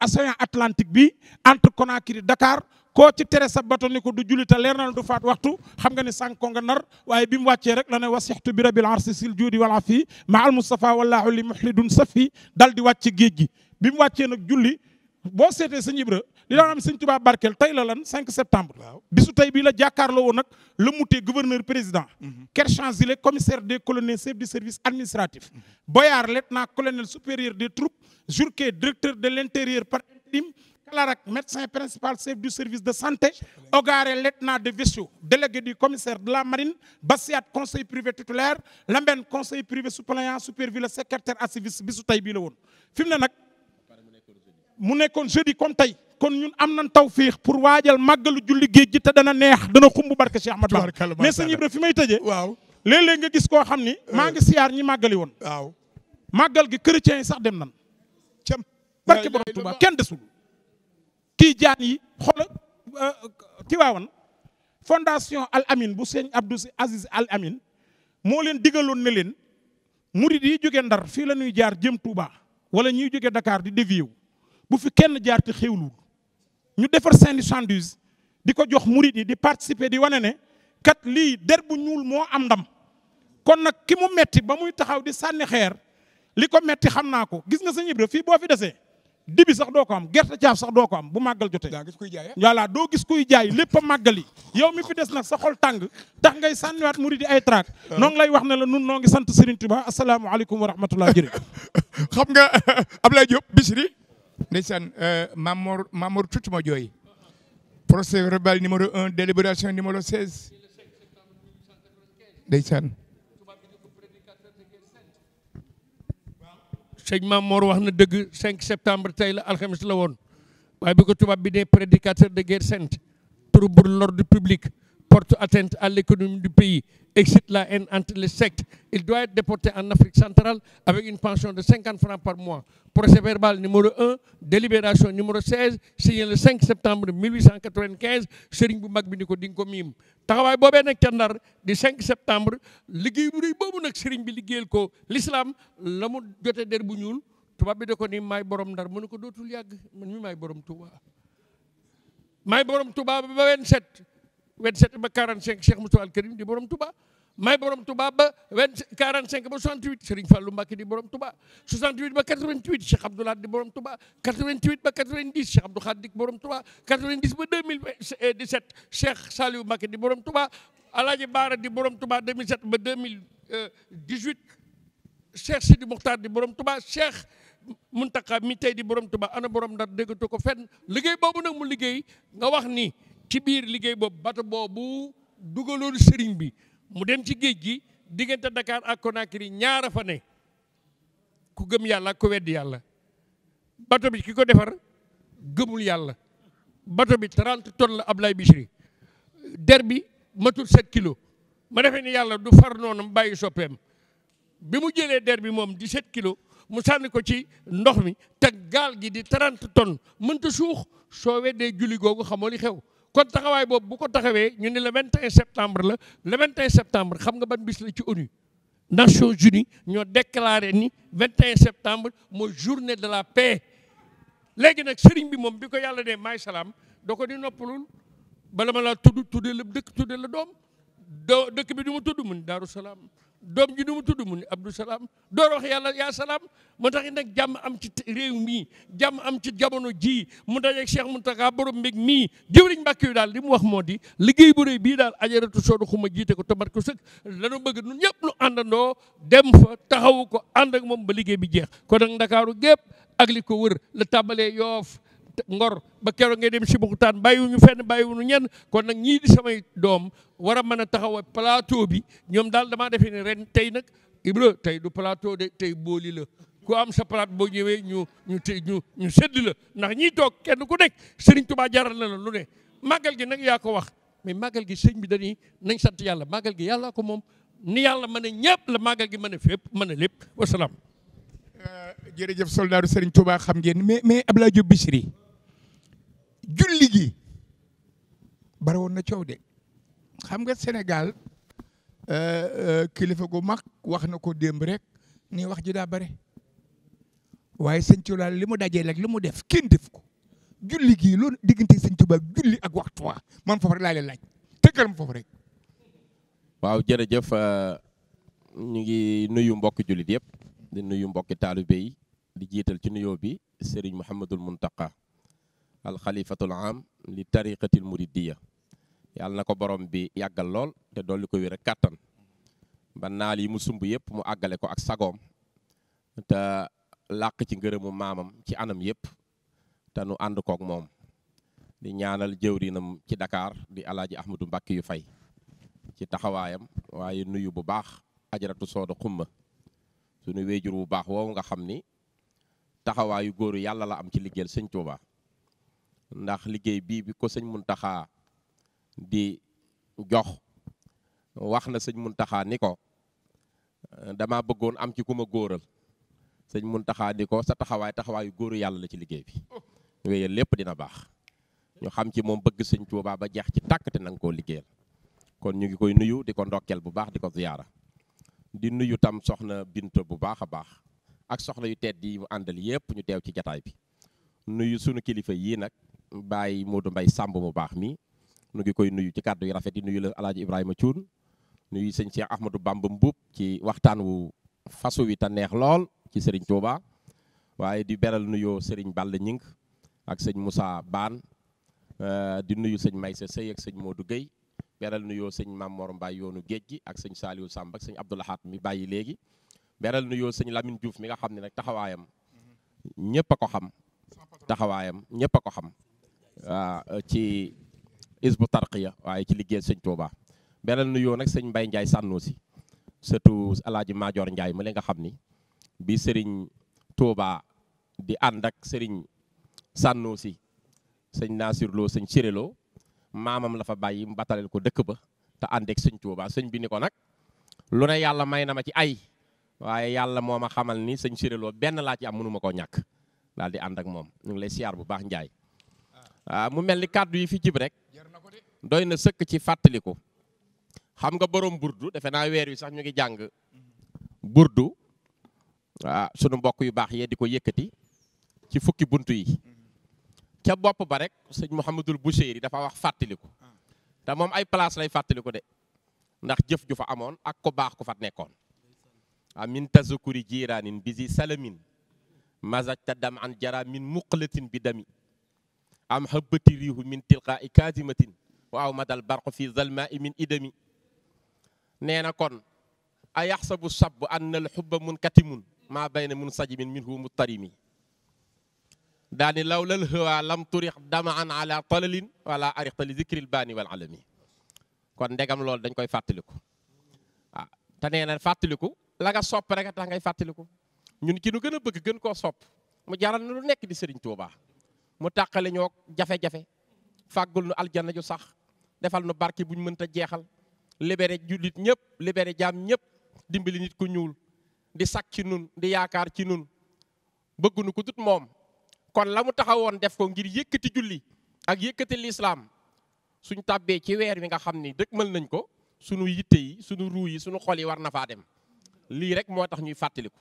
océan Atlantique bi entre Conakry Dakar koo ci tere sa bato ni ko du julita leer na du faat waxtu xam nga ni sànko nga nar waaye bi mu wàccee rek la ne wasixtu bi rabil arsi sil juudi wala fii ma al Mustafa wallahu li muhlidun safi dal di wàcc géej gi bi mu wàccee nag julli boo seetee sëñ Ibra li daan am sëñ Tuubaa barkeel tey la lan 5 septembre bisu tey bii la jàkkaarloo woon nag le muté gouverneur président Kerchan Zile commissaire des colonels chef du service administratif Boyard lieutenant colonel supérieur des troupes Jourquet directeur de l'intérieur par intérim Clarac médecin principal chef du service de santé Ogaré lieutenant de vaisseau délégué du commissaire de la marine Bassiat conseil privé titulaire Lamben conseil privé suppléant superviseur secrétaire à service bisu tey bii la woon fi mu ne nag mu nekkoon jeudi comme tey kon ñun am nañ tawfiix pour waajal màggalu julli géej gi te dana neex dana xumb barke Cheikh Ahmad Bamba mais sëñ Ibra fi may tëjee waaw léeg-léeg nga gis koo xam ni maa ngi siyaar ñi màggali woon waaw màggal gi chrétiens yi sax dem nan cam barke borom Tuubaa kenn desul kii jaan yi xoola ki waawan fondation Al Amin bu sëñ Abdou Aziz Al Amin moo leen digaloon ne leen murid yi jóge Ndar fii la ñuy jaar jëm Touba wala ñuy jóge Dakar di dévier wu bu fi kenn jaar te xewlu ñu defar seeni sandwich di ko jox murid yi di participer di wane ne kat lii der bu ñuul moo am ndam kon nag ki mu metti ba muy taxaw di sànni xeer li ko metti xam naa ko gis nga sëñ Ibra fii boo fi desee dibi sax doo ko am gerte caaf sax doo ko am bu màggal jotee voilà doo gis kuy jaay lépp a màggali yow mi fi des nag sa xol tàng tax ngay sànniwaat murid yi ay traak noo ngi lay wax ne la nun noo ngi sant Serigne Touba asalaamaaleykum wa rahmatullah jërë xam nga Ablaye Diop Bichri ndeysaan Mamour tuuti ma jooy procès verbal numéro 1 délibération numéro 16 ndeysaan sëñ Mamour wax na dëgg 5 septembre tey la alxames la woon waaye bi ko tubaab bi ne prédicateur de guerre sainte trouble l'ordre public porte atteinte à l'économie du pays, excite la haine entre les sectes. Il doit être déporté en Afrique centrale avec une pension de 50 francs par mois. Procès verbal numéro 1, délibération numéro 16, signé le 5 septembre 1895, Serigne bu mag bi ni ko di nga ko miim. Taxawaay boobee nag ca Ndar di 5 septembre liggéey bu rëy boobu nag Serigne bi liggéeyal ko l'islam la mu jote der bu ñuul tubaab bi da ko ni maay borom Ndar mu ne ko dootul yàgg man mi maay borom Touba. maay borom Touba ba 27 ba 45 Cheikh Moustapha Al Karim di borom Touba maay borom Touba ba 45 ba 68 Serigne Fallou Mbacké di borom Touba 68 ba 88 Cheikh Abdoulaye di borom Touba 88 ba 90 Cheikh Abdou Khadik borom Touba 90 ba 2017 Cheikh Saliou Mbacké di borom Touba Alaaji Baara di borom Touba 2007 ba 2018 Cheikh Sidi Mokhtar di borom Touba Cheikh Muntaka mi tey di borom Touba ana borom Ndar déggatu ko fenn liggéey boobu nag mu liggéey nga wax ni ci biir liggéey boobu bato boobu dugaloon sëriñ bi mu dem ci géej gi diggante Dakar ak Conakry ñaara fa ne ku gëm yàlla ak ku weddi yàlla bato bi ki ko defar gëmul yàlla bato bi 30 tonnes la Ablaye Bichri der bi matul 7 kilos ma defee ni yàlla du far noonu bàyyi soppeem bi mu jëlee der bi moom 17 kilos mu sànni ko ci ndox mi te gaal gi di 30 tonnes mënta suux soo weddee julli googu xamoo li xew kon taxawaay boobu bu ko taxawee ñu ne le 21 septembre la le 21 septembre xam nga ban bis la ci ONU Nations Unies ñoo déclaré ni 21 septembre mooy journée de la paix léegi nag sëriñ bi moom bi ko yàlla ne maay salaam doo ko di noppalul bala ma laa tuddee la dëkk tuddee la doom dëkk bi du mu tudd mu ni Daaru Salaam doom ji du mu tudd mu ni Abdou Salaam door wax yàlla yaa salaam moo tax nag jàmm am ci réew mii jàmm am ci jamono ji mu dajeeg Cheikh Mountakha borom mbég mii jëwriñ Mbàkke yu daal li mu wax moo di liggéey bu rëy bii daal ajaratu soodu xuma jiite ko tamat ko sëkk lanu bëgg nun ñëpp nu àndandoo dem fa taxawu ko ànd ak moom ba liggéey bi jeex kon nag Ndakaaru gépp ak li ko wër la tàmbalee Yoof Ngor ba keroog ngay dem si Buxtaan bàyyiwuñu fenn bàyyiwuñu ñenn kon nag ñii di samay doom war a mën a taxaw plateau bi ñoom daal damaa defee ne ren tey nag Ibra tey du plateau de tey booli la ku am sa plate boo ñëwee ñu sedd la ndax ñii toog kenn ku nekk Serigne Touba jaral na la lu ne màggal gi nag yaa ko wax mais màggal gi sëñ bi dañuy nañ sant yàlla màggal gi yàlla ko moom ni yàlla mën a ñëpp la màggal gi mën a fépp mën a lépp wasalaam. jërëjëf soldaaru Serigne Touba xam ngeen mais Abdoulaye Diop Bichri julli gi bari woon na coow de xam nga Sénégal kilifa gu mag wax na ko démb rek ni wax ji daa bare waaye sëñ Touba li mu dajee rek li mu def kenn def ko julli gi loolu diggante sëñ Touba julli ak waxtu wa man foofu rek laa leen laaj tëkkal ma foofu rek. waaw jërëjëf ñu ngi nuyu mbokki jullit yëpp di nuyu mbokki taalibe yi di jiital ci nuyoo bi Serigne Mouhamadul Mountakha alxalifatul am li tariqatil muridiyya yàlla na ko borom bi yàggal lool te dolli ko wér ak kàttan ba naal yi mu sumb yëpp mu àggale ko ak sagoom te làq ci ngërëmu maamam ci anam yëpp te nu ànd kook moom di ñaanal jëwrinam ci Dakar di alaaji Ahmadou Mbacké yu fay ci taxawaayam waaye nuyu bu baax ajaratu sooda xumma suñu wéejur bu baax woowu nga xam ni taxawaayu góoru yàlla la am ci liggéeyal sëñ Touba ndax liggéey bii bi ko sëñ Muntaxa di jox wax na sëñ Muntaxa ni ko dama bëggoon am ci ku ma góoral sëñ Muntaxa ni ko sa taxawaayu góoru yàlla la ci liggéey bi wéyal lépp dina baax ñu xam ci moom bëgg sëñ Touba ba jeex ci tàkk te nanga koo liggéeyal kon ñu ngi koy nuyu di ko ndokkeel bu baax di ko ziyaara di nuyu tam soxna Binta bu baax a baax ak soxna yu tedd yi mu àndal yépp ñu teew ci jataay bi nuyu sunu kilifa yii nag Baye Modou Mbaye Samb mu baax mi nu ngi koy nuyu ci kàddu yu rafet yi nuyu la alaaji Ibrahima Thioune nuyu sëñ Cheikh Ahmadou Bamba Mbuub ci waxtaan wu fasu wi te neex lool ci Serigne Touba waaye di beral nuyoo Serigne Balla Ñing ak sëñ Moussa Baan di nuyu sëñ Maysa Sey ak sëñ Modou Gueye beral nuyoo sëñ Mamor Mbaye yoonu géej gi ak sëñ Saliou Samb ak sëñ Abdoulahat mi bàyyi léegi beral nuyoo sëñ Lamine Diouf mi nga xam ne nag taxawaayam ñëpp a ko xam taxawaayam ñëpp a ko xam ci Hizbut Tarqiyyah waaye ci liggéey sëñ Touba beral nuyoo nag sëñ Mbaye Ndiaye Sànnoosi surtout alaaji Maajoor Ndiaye ma li nga xam ni bi sëriñ Touba di ànd ak sëriñ Sànnoosi sëñ Nasir Lo sëñ Siré Lo maamam la fa bàyyi mu bataleel ko dëkk ba te ànd ak sëñ Tuubaa sëñ bi ni ko nag lu ne yàlla may na ma ci ay waaye yàlla moo ma xamal ni sëñ Siré Lo benn laa ci am mënuma koo ñàkk daal di ànd ak moom ñu ngi lay siyaar bu baax Njaay mu mel ni kàddu yi fi jib rek doy na sëkk ci fàttaliku xam nga borom burdu defe naa weer wi sax ñu ngi jàng burdu sunu mbokk yu baax yee di ko yëkkati ci fukki buntu yi ca bopp ba rek sëñ Mouhamadul Boucheyri dafa wax fàttaliku te moom ay place lay fàttaliku de ndax jëf ju fa amoon ak ko baax ku fa nekkoon min tazukuri jiraanin bisi salamin mazajta dam an jara min muqlatin bi dami am habati riihu min tilqaa'i kaasimatin waaw madal barqu fi zalmaai min idami nee na kon a yaxsabu sabu anna al xubba munkatimun maa bayna munsajimin minhu muttarimi daani lawlal hawa lam turix dama an ala talalin wala arixta li zikril baani wal alami kon ndegam loolu dañ koy fàttaliku te nee na fàttaliku la nga sopp rek a tax ngay fàttaliku ñun ki nu gën a bëgg gën koo sopp mu jaral na lu nekk di Sëriñ Tuubaa mu tàqale ñoo jafe-jafe fàggul nu aljanna ju sax defal nu barki buñ mënta jeexal libéré jullit ñëpp libéré jaam ñëpp dimbali nit ku ñuul di sak ci nun di yaakaar ci nun bëggunu ko dut moom kon la mu taxawoon def ko ngir yëkkati julli ak yëkkati lislaam suñ tàbbee ci weer wi nga xam ni dëkk mën nañ ko sunu yitte yi sunu ruu yi sunu xol yi war na faa dem lii rek moo tax ñuy fàttaliku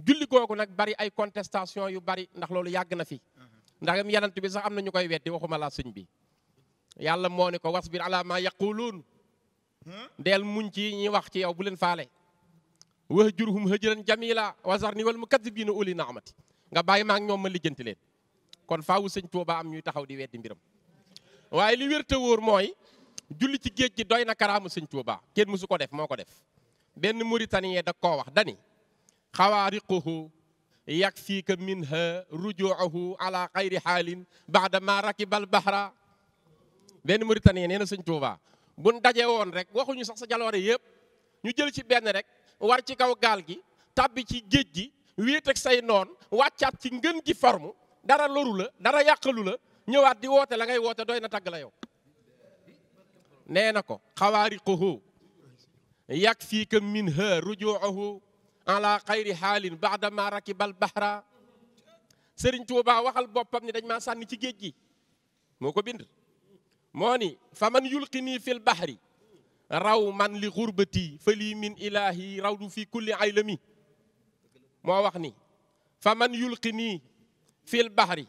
julli googu nag bari ay contestation yu bari ndax loolu yàgg na fi ndax yanant bi sax am na ñu koy weddi waxuma la sëñ bi yàlla moo ne ko wasbir ala ma yaquluun deel muñ ci ñi wax ci yow bu leen faale wahjurhum hajran jamila wazarni wal mukazzibiina uli naamati nga bàyyi ma ak ñoom ma lijjanti leen kon faawu sëñ Tuubaa am ñuy taxaw di weddi mbiram waaye li wér te wóor mooy julli ci géej gi doy na karaamu sëñ Tuubaa kenn mësu ko def moo ko def benn mauritanien da koo wax dani xawaariquhu yakfiika minha rujuuhu ala xayri xaalin baada ma rakibal bahra benn mauritanien nee na sëñ Tuubaa buñ daje woon rek waxuñu sax sa jaloore yëpp ñu jël ci benn rek war ci kaw gaal gi tabbi ci géej gi wéet ak say noon wàccaat ci ngën gi forme dara loru la dara yàqalu la ñëwaat di woote la ngay woote doy na tagg la yow nee na ko xawaariquhu yakfiika minha rujuuhu ala xayri xaalin baada ma rakibal bahra Sëriñ Tuubaa waxal boppam ni dañ maa sànni ci géej gi moo ko bind moo ni fa man yulqini fil bahri raw man li xurbati fa lii min ilahi raw du fi kulli aylami moo wax ni fa man yulqini fil bahri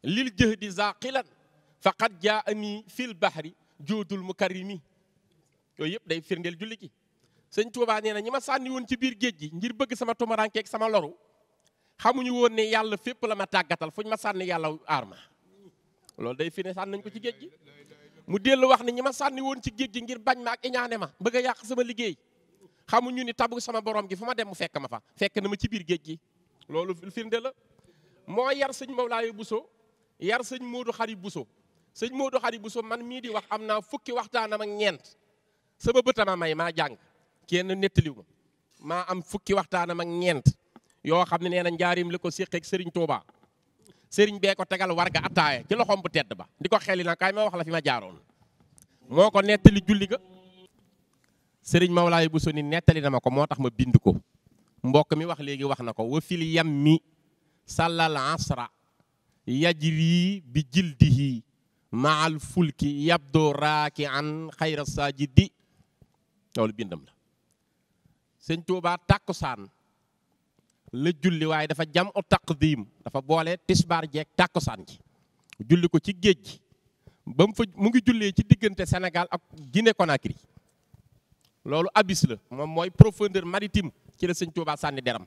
lil jëhdi zaqilan faqad jaani fil bahri joodul mukarrimi yooyu yëpp day firndeel julli gi sëñ Tuubaa nee na ñi ma sànni woon ci biir géej gi ngir bëgg sama tumarankeeg sama loru xamuñu woon ne yàlla fépp la ma tàggatal fuñ ma sànni yàlla aar ma loolu day firnde sànni nañ ko ci géej gi mu dellu wax ne ñi ma sànni woon ci géej gi ngir bañ ma ak iñaane ma bëgg a yàq sama liggéey xamuñu ni tabu sama borom gi fu ma dem mu fekk ma fa fekk na ma ci biir géej gi loolu firnde la moo yar sëñ Mawlaaye Bousso yar sëñ Modou Khari Bousso sëñ Modou Khari Bousso man mii di wax am naa fukki waxtaanam ak ñeent sama bëtama may maa jàng kenn nettaliw ma maa am fukki waxtaanam ak ñeent yoo xam ne nee na njaarim la ko séqeeg Serigne Touba Serigne bee ko tegal warga attaaya ci loxoom bu tedd ba di ko xeli na kaay ma wax la fi ma jaaroon moo ko nettali julli ga Serigne Mawlaaye Bousso ni nettali na ma ko moo tax ma bind ko mbokk mi wax léegi wax na ko wa fil yammi sallal asra yajri bi jildihi maal fulki yabdo raaki an xayra sajidi loolu bindam la sëñ Tuubaa tàkkusaan la julli waaye dafa jam o taqdim dafa boole tisbaar jeeg tàkkusaan ji julli ko ci géej gi ba mu ngi jullee ci diggante Sénégal ak Guinée Conakry loolu abysse la moom mooy profondeur maritime ci la sëñ Tuubaa sànni deram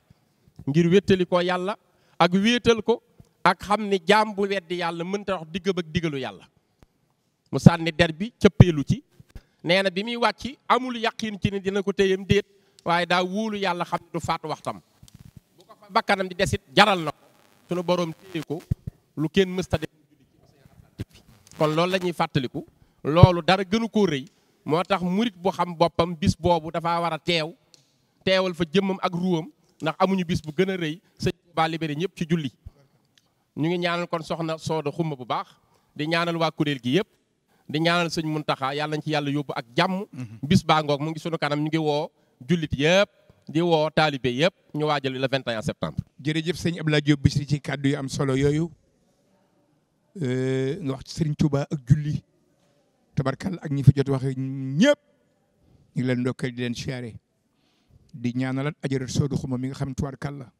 ngir wéttali ko yàlla ak wéetal ko ak xam ni jaam bu weddi yàlla mënta wax diggam ak diggalu yàlla mu sànni der bi cëppeelu ci nee na bi muy wàcc amul yaqin ci ni dina ko téyam déet waaye daa wóolu yàlla xam ne du faatu waxtam bu ko fa bakkanam di desit jaral na ko sunu boroom téye ko lu kenn mësta def kon loolu la ñuy fàttaliku loolu dara gënu koo rëy moo tax murit bu xam boppam bis boobu dafa war a teewal fa jëmmam ak ruwam ndax amuñu bis bu gën a rëy sëñ Tuubaa libéré ñëpp ci julli ñu ngi ñaanal kon soxna Sooda xumma bu baax di ñaanal waa kuréel gi yëpp di ñaanal sëñ Muntaxa yàlla nañ ci yàlla yóbbu ak jàmm. bis baa ngoog mu ngi sunu kanam ñu ngi woo jullit yëpp di woo taalibe yëpp ñu waajal le 21 septembre. jërëjëf sëñ Abdoulaye Diop Bichri ci kàddu yu am solo yooyu nga wax ci Serigne Touba ak julli tabarkal ak ñi fi jot waxe ñëpp ñu ngi leen ndokkeel di leen siyaare di ñaanalat ajarat soodu xuma mi nga xam ne tubaarkal la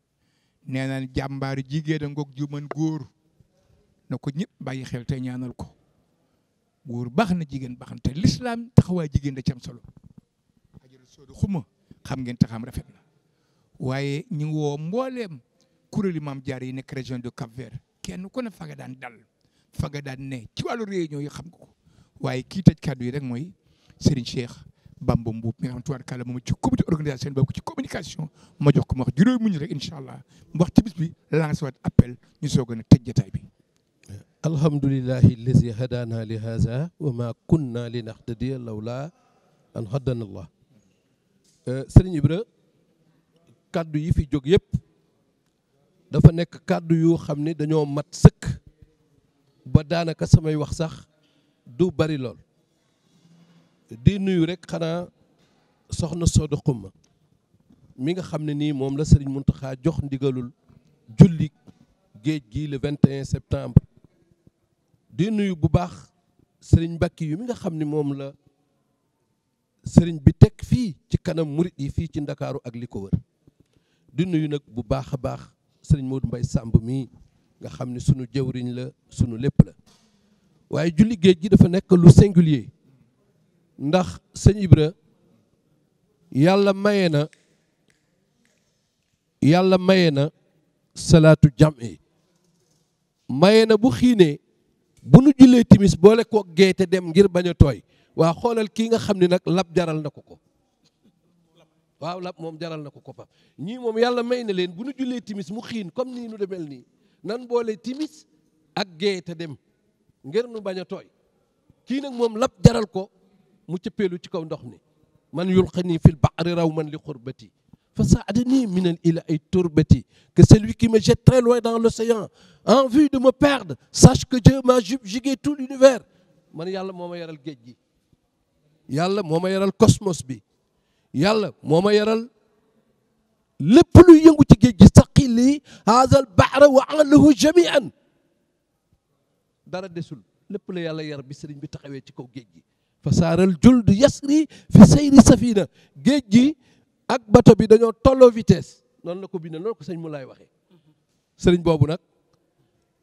nee naa jàmbaari jigéen a ngoog ju mën góor na ko ñëpp bàyyi xel te ñaanal ko góor baax na jigéen baax na te l'islam taxawaay jigéen da ci am solo ajarat soodu xuma xam ngeen taxam rafet na waaye ñu ngi woo mbooleem kuréeli maam jaar yi nekk région de Cap-Vert kenn ku ne fa nga daan dal fa nga daan ne ci wàllu réunion yi xam nga ko waaye kii tëj kàddu yi rek mooy Serigne Cheikh Bamba Mbuub mi nga xam tubaarkàlla moom ci comité organisation boobu ci communication ma jox ko ma wax juróomi muñ rek incha allah mu wax ci bis bi lancé waat appel ñu soog a tëj jotaay bi. alhamdulillahi allazi hadana li haza wa ma kunna linahtadiya lawla an hadana allah. Serigne Ibra kaddu yi fi jóg yëpp dafa nekk kaddu yu xam ne dañoo mat sëkk ba daanaka samay wax sax du bari lool di nuyu rek xanaa soxna Sooda Xuma mi nga xam ne nii moom la Serigne Mountakha jox ndigalul julli géej gi le 21 septembre di nuyu bu baax Serigne Mbacke yu mi nga xam ne moom la Serigne bi teg fii ci kanam murit yi fii ci Ndakaaru ak li ko wër di nuyu nag bu baax a baax Serigne Modou Mbaye Samb mii nga xam ne sunu jëwriñ la sunu lépp la waaye julli géej gi dafa nekk lu singulier ndax sëñ Ibra yàlla maye na salaatu jam'i maye na bu xiinee bu nu jullee timis boole ko gee te dem ngir bañ a tooy waa xoolal kii nga xam ne nag lab jaral na ko ko waaw lab moom jaral na ko ko fa ñii moom yàlla may na leen bu nu jullee timis mu xiin comme nii nu demel nii nan boole timis ak gee te dem ngir nu bañ a tooy kii nag moom lab jaral ko mu cëppeelu ci kaw ndox mi man yulqani fil bahri raw man li xurbati fa saadani min al ila ay turbati que celui qui me jette très loin dans l'océan en vue de me perdre sache que Dieu m'a subjugué tout l'univers man yàlla moo ma yaral géej gi yàlla moo ma yaral cosmos bi yàlla moo ma yaral lépp luy yëngu ci géej gi saqi lii haazal bahra wa ahlahu jamian dara desul lépp la yàlla yar bi sëriñ bi taxawee ci kaw géej gi fa saaral juldu yasri fi sayri safina géej gi ak bato bi dañoo tolloo vitesse noonu la ko bindee noonu ko sëñ mu laay waxee sëriñ boobu nag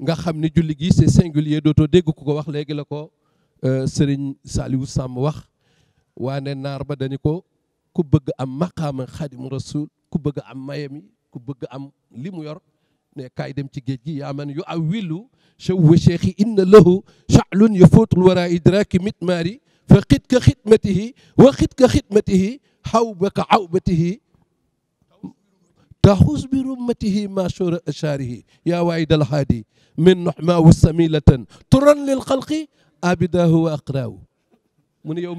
nga xam ni julli gi c'est singulier dootoo dégg ku ko wax léegi la ko sëriñ Saliou Samb wax waane naar ba dañu ko ku bëgg am maqaama xadimu rasul ku bëgg am mayami ku bëgg am li mu yor ne kaay dem ci géej gi yaa man yu awilu shawwa cheikhi inna lahu sha'lun yafuutul wara idraki mitmaari fa xit ka xidmatihi wa xit ka xidmatihi xawbaka awbatihi taxus bi rummatihi mashura asharihi yaa waayidal haadi min noxma wa samilatan turan lil xalqi abidahu wa aqraahu mu ne yow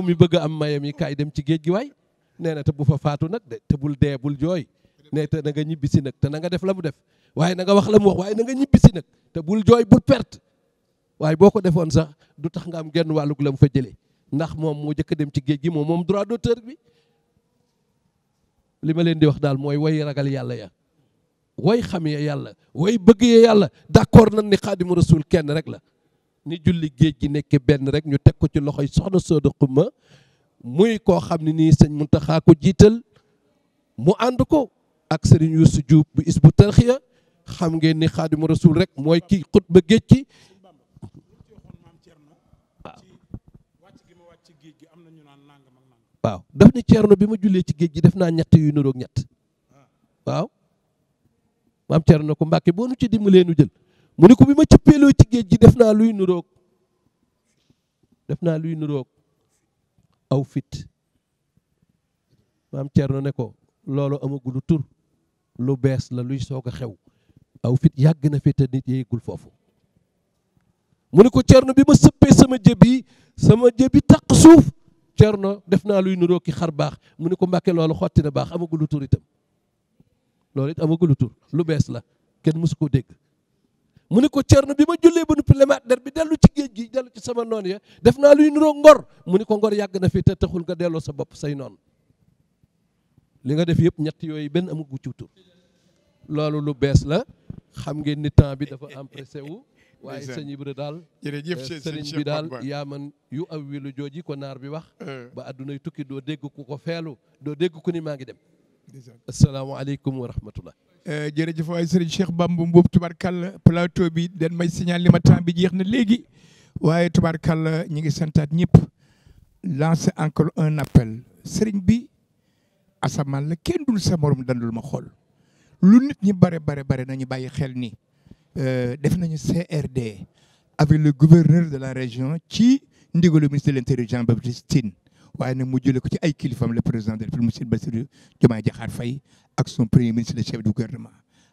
mi bëgg am mayam yi kaay dem ci géej gi waay nee na te bu fa faatu nag de te bul dee bul jooy ne te na nga ñibbisi nag te na nga def la mu def waaye na nga wax la mu wax waaye na nga ñibbisi nag te bul jooy bul perte waaye boo ko defoon sax du tax nga am genn wàllug la mu fa jëlee ndax moom moo jëkk dem ci géej gi moom droit d'auteur bi li ma leen di wax daal mooy way ragal yàlla ya way xam ya yàlla way bëgg ya yàlla d'accord nañ ni xaadimu rasul kenn rek la ni julli géej gi nekk benn rek ñu teg ko ci loxoy soxna Sooda Xuma muy koo xam ne nii sëñ Muntaxa ko jiital mu ànd ko ak sëriñ Youssou Diop bu Hizbut Tarqiyyah xam ngeen ni xaadimu rasul rek mooy kii xutba géej gi waaw daf ni Ceerno bi ma jullee ci géej gi def naa ñett yu niroog ñett waaw maam Ceerno ko Mbàkke boo nu ci dimbalee nu jël mu ni ko bi ma cëppeeloo ci géej gi def naa luy niroog aw fit maam Ceerno ne ko loolu amagulu tur lu bees la luy soog a xew aw fit yàgg na fi te nit yeegul foofu mu ni ko Ceerno bi ma sëppee sama jëbi taq suuf Ceerno def naa luy niroog ki xar baax mu ni ko Mbàkke loolu xotti na baax amagulu tur itam loolu it amagulu tur lu bees la kenn mësu ko dégg mu ni ko Cerno bi ma jullee ba noppi lemaat der bi dellu ci géej gi dellu ci sama noon ya def naa luy niroo ngor mu ni ko ngor yàgg na fi te taxul nga delloo sa bopp say noon li nga def yëpp ñett yooyu benn amu gu ci tur loolu lu bees la xam ngeen ni temps bi dafa empressé wu waaye sëñ Ibra daal sëriñ bi daal yaa man yu aw wilu jooji ko naar bi wax ba addunay tukki doo dégg ku ko feelu doo dégg ku ni maa ngi dem asalaamaaleykum wa rahmatullah jërëjëf waay sëriñ Cheikh Bamba Mboup tubarkalla plateau bi den may signal li ma temps bi jeex na léegi waaye tubarkalla ñi ngi santaat ñëpp lancer encore un appel sëriñ bi asamaan la kenn dul sa morom dandul ma xool lu nit ñi bare nañu bàyyi xel ni def nañu CRD avec le gouverneur de la région ci ndigalu ministre de l'Intérieur Jean-Baptiste Tine waaye nag mu jëlee ko ci ay kilifam le président de la République monsieur Bassirou Diomaye Diakhar Faye ak son premier ministre le chef du gouvernement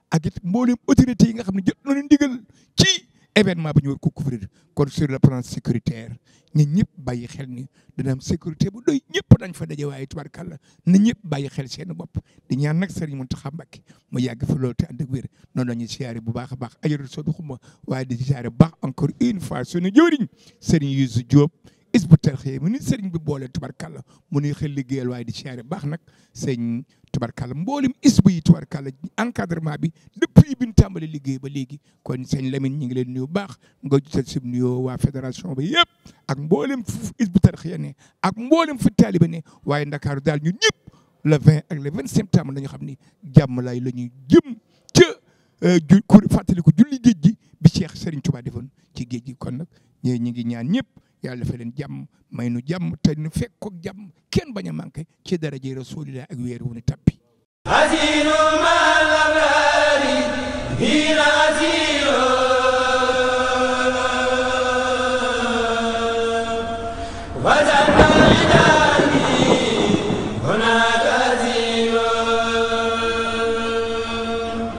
ak it mboolem autorités yi nga xam ne jot nañu ndigal ci événement bi ñu war ko couvrir kon sur le plan sécuritaire ñun ñëpp bàyyi xel ni dina am sécurité bu doy ñëpp dañ fa daje waaye tubaarkàlla na ñëpp bàyyi xel seen bopp di ñaan nag Serigne Mountakha Mbacké mu yàgg fa loolu te ànd ak wér noonu la ñuy siyaare bu baax a baax ajarul soo du xuma waaye di siyaare bu baax encore une fois suñu jëwriñ Serigne Youssou Diop Hizbut Tarqiyyah mu ni Serigne bi boole tubaarkàlla mu nuy xel liggéeyal waaye di siyaare bu baax nag sëñ tubaarkàlla mboolem isbu yi tubaarkàlla encadrement bi depuis bi ñu tàmbali liggéey ba léegi kon sëñ Lamine ñu ngi leen nuyu baax nga jotal si nuyoo waa fédération bi yëpp ak mboolem fu Hizbut Tarqiyyah ne ak mboolem fu taaliba ne waaye Ndakaaru daal ñun ñëpp le 20 ak le 20 septembre la ñu xam ni jàmm lay la ñuy jëm ca fàttali ko julli géej gi bi Cheikh Serigne Touba defoon ci géej gi kon nag ñu ngi ñaan ñëpp yàlla dafa leen jàmm may nu jàmm te nu fekk ko jàmm kenn bañ a manqué ci daraje Rasulillah ak weer wu ni tappi